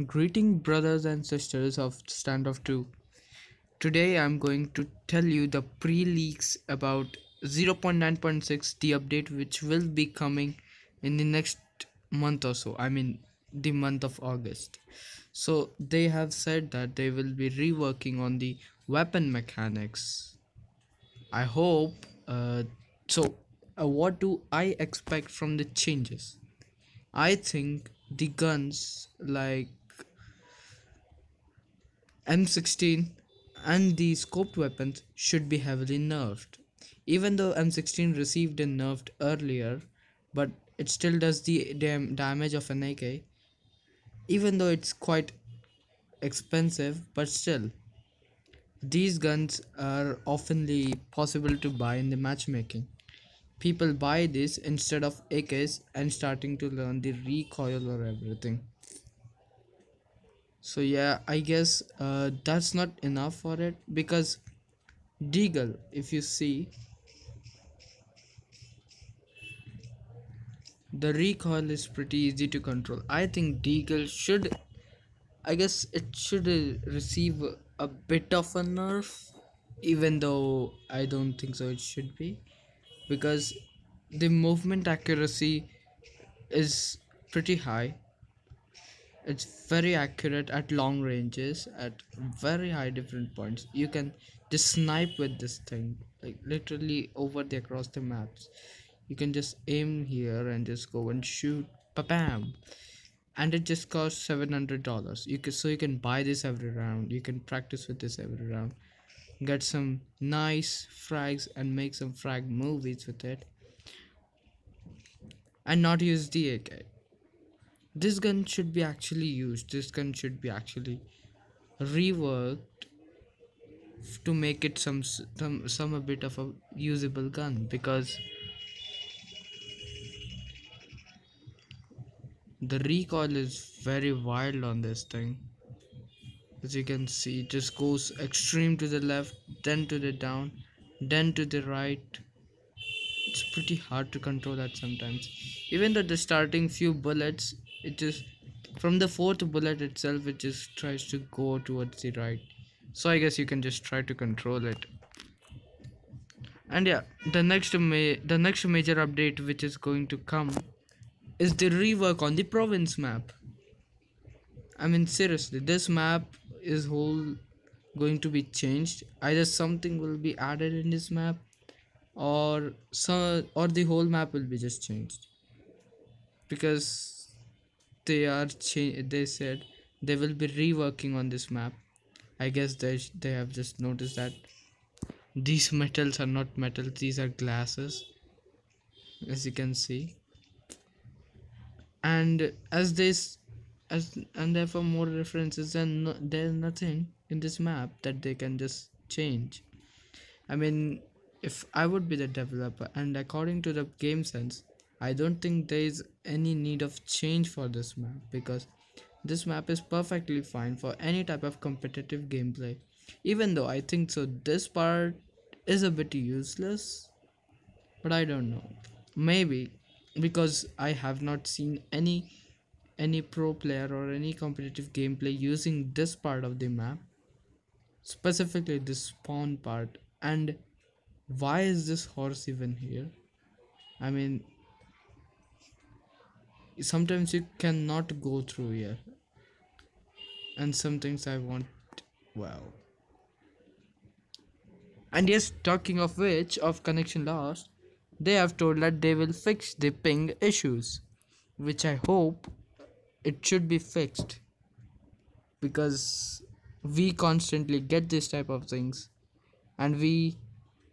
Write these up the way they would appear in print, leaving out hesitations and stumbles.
Greeting brothers and sisters of Standoff 2. Today I'm going to tell you the pre-leaks about 0.9.6, the update which will be coming in the next month or so. I mean the month of August. So they have said that they will be reworking on the weapon mechanics. I hope what do I expect from the changes? I think the guns like M16 and the scoped weapons should be heavily nerfed. Even though M16 received a nerfed earlier, but it still does the damage of an AK. Even though it's quite expensive, but still, these guns are oftenly possible to buy in the matchmaking. People buy this instead of AKs and starting to learn the recoil or everything. So yeah, I guess that's not enough for it because Deagle, if you see, the recoil is pretty easy to control. I think Deagle should, I guess it should receive a bit of a nerf, even though I don't think so it should be, because the movement accuracy is pretty high. It's very accurate at long ranges, at very high different points. You can just snipe with this thing, like literally over the across the maps. You can just aim here and just go and shoot, bam, and it just costs $700. You can buy this every round. You can practice with this every round. Get some nice frags and make some frag movies with it, and not use the AK. This gun should be actually used. This gun should be actually reworked to make it some a bit of a usable gun, because the recoil is very wild on this thing. As you can see, it just goes extreme to the left, then to the down, then to the right. It's pretty hard to control that sometimes. Even though the starting few bullets, it just from the fourth bullet itself, it just tries to go towards the right. So I guess you can just try to control it. And yeah, the next major update which is going to come is the rework on the province map. I mean seriously, this map is whole going to be changed. Either something will be added in this map, or the whole map will be just changed, because they said they will be reworking on this map. I guess they have just noticed that these metals are not metals, these are glasses, as you can see. And as this as and therefore more references, and there's nothing in this map that they can just change. I mean, if I would be the developer, and according to the game sense, I don't think there is any need of change for this map, because this map is perfectly fine for any type of competitive gameplay. Even though I think so this part is a bit useless, but I don't know. Maybe because I have not seen any pro player or any competitive gameplay using this part of the map, specifically this spawn part. And why is this horse even here? I mean, sometimes you cannot go through here, and some things I want. Wow. And yes, talking of which, of connection loss, they have told that they will fix the ping issues, which I hope it should be fixed, because we constantly get this type of things and we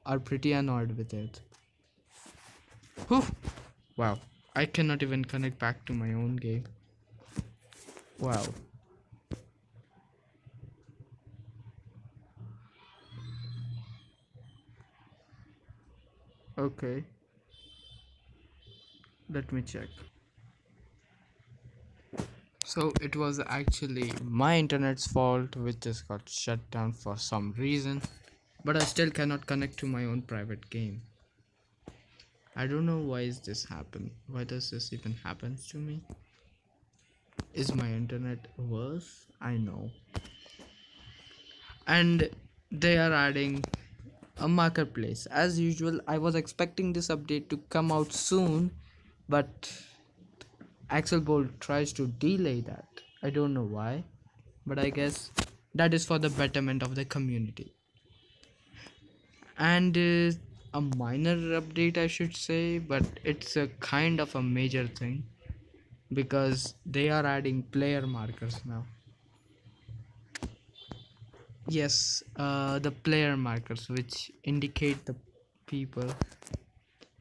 are pretty annoyed with it. Whew. Wow, I cannot even connect back to my own game. Wow. Okay, let me check. So it was actually my internet's fault, which just got shut down for some reason, but I still cannot connect to my own private game. I don't know why is this happen. Why does this even happens to me? Is my internet worse? I know. And they are adding a marketplace. As usual, I was expecting this update to come out soon, but Axel Bolt tries to delay that. I don't know why, but I guess that is for the betterment of the community. And a minor update, I should say, but it's a kind of a major thing because they are adding player markers now. Yes, the player markers which indicate the people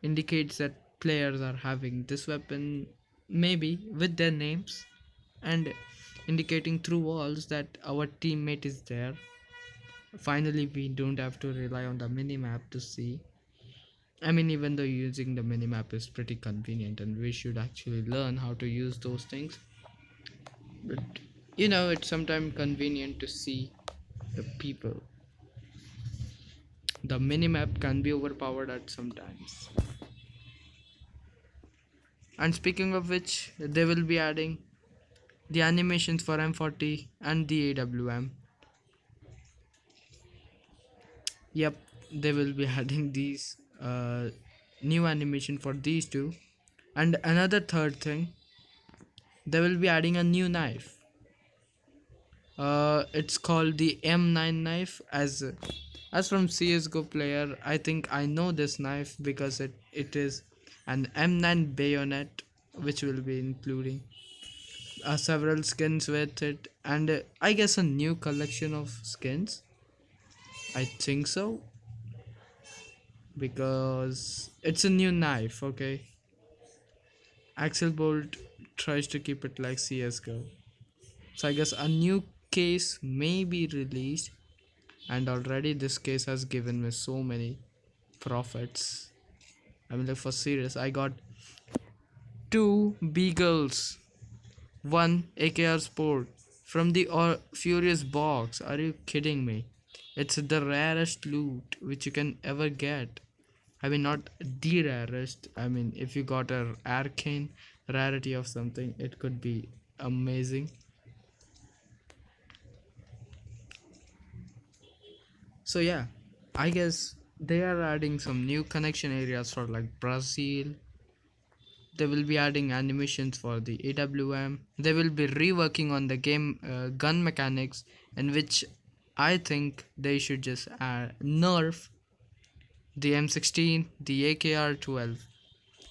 indicates that players are having this weapon, maybe with their names, and indicating through walls that our teammate is there. Finally, we don't have to rely on the minimap to see. I mean, even though using the minimap is pretty convenient and we should actually learn how to use those things, but it's sometimes convenient to see the people. The minimap can be overpowered at sometimes. And speaking of which, they will be adding the animations for M40 and the AWM. Yep, they will be adding these new animation for these two. And another third thing, they will be adding a new knife. It's called the M9 knife. As from CS:GO player, I think I know this knife because it is an M9 bayonet, which will be including several skins with it, and I guess a new collection of skins. I think so because it's a new knife. Okay, Axel Bolt tries to keep it like CS:GO, so I guess a new case may be released, and already this case has given me so many profits. I mean, like, for serious, I got two beagles, one AKR Sport from the Furious box. Are you kidding me? It's the rarest loot which you can ever get. I mean, not the rarest. I mean, if you got a arcane rarity of something, it could be amazing. So yeah, I guess they are adding some new connection areas for like Brazil. They will be adding animations for the AWM. They will be reworking on the game gun mechanics, in which I think they should just nerf the M16, the AKR-12,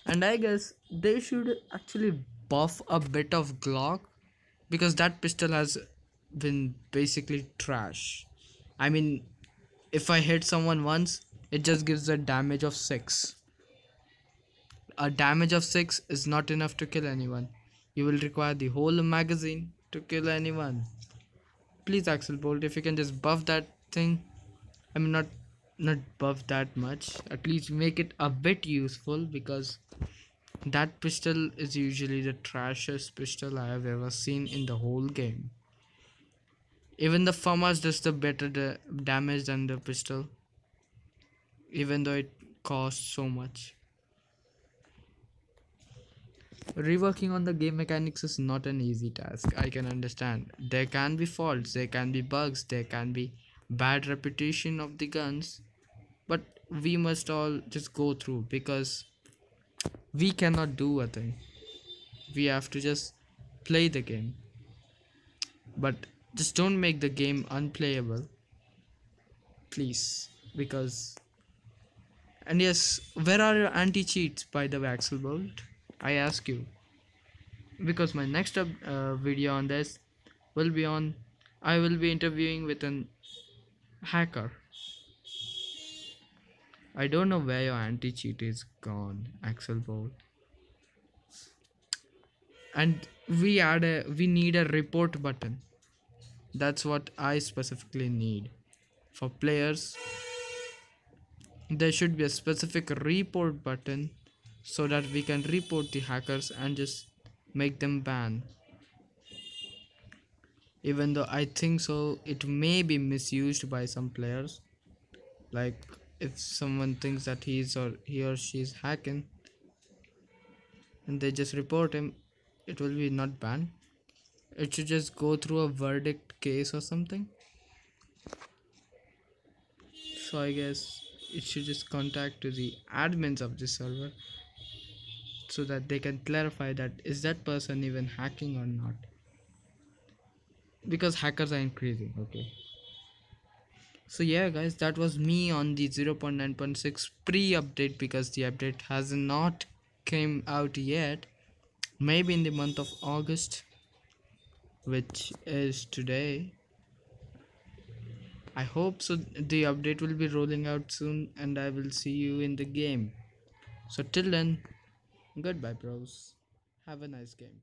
and I guess they should actually buff a bit of Glock because that pistol has been basically trash. I mean, if I hit someone once, it just gives a damage of 6. A damage of 6 is not enough to kill anyone. You will require the whole magazine to kill anyone. Please, Axel Bolt, if you can just buff that thing. I mean, not buff that much. At least make it a bit useful because that pistol is usually the trashiest pistol I have ever seen in the whole game. Even the FAMAS does the better damage than the pistol, even though it costs so much. Reworking on the game mechanics is not an easy task. I can understand. There can be faults, there can be bugs, there can be bad reputation of the guns, but we must all just go through because we cannot do a thing. We have to just play the game, but just don't make the game unplayable, please. Because, and yes, where are your anti-cheats, by the way, Axel Bolt? I ask you, because my next video on this will be on, I will be interviewing with an hacker. I don't know where your anti-cheat is gone, Axel Bolt. And we need a report button. That's what I specifically need. For players, there should be a specific report button so that we can report the hackers and just make them ban. Even though I think so it may be misused by some players, like if someone thinks that he or she is hacking and they just report him, it will be not banned. It should just go through a verdict case or something. So I guess it should just contact to the admins of the server so that they can clarify that is that person even hacking or not, because hackers are increasing. Okay, so yeah guys, that was me on the 0.9.6 pre-update, because the update has not came out yet. Maybe in the month of August, which is today. I hope so. The update will be rolling out soon and I will see you in the game. So till then, goodbye bros, have a nice game.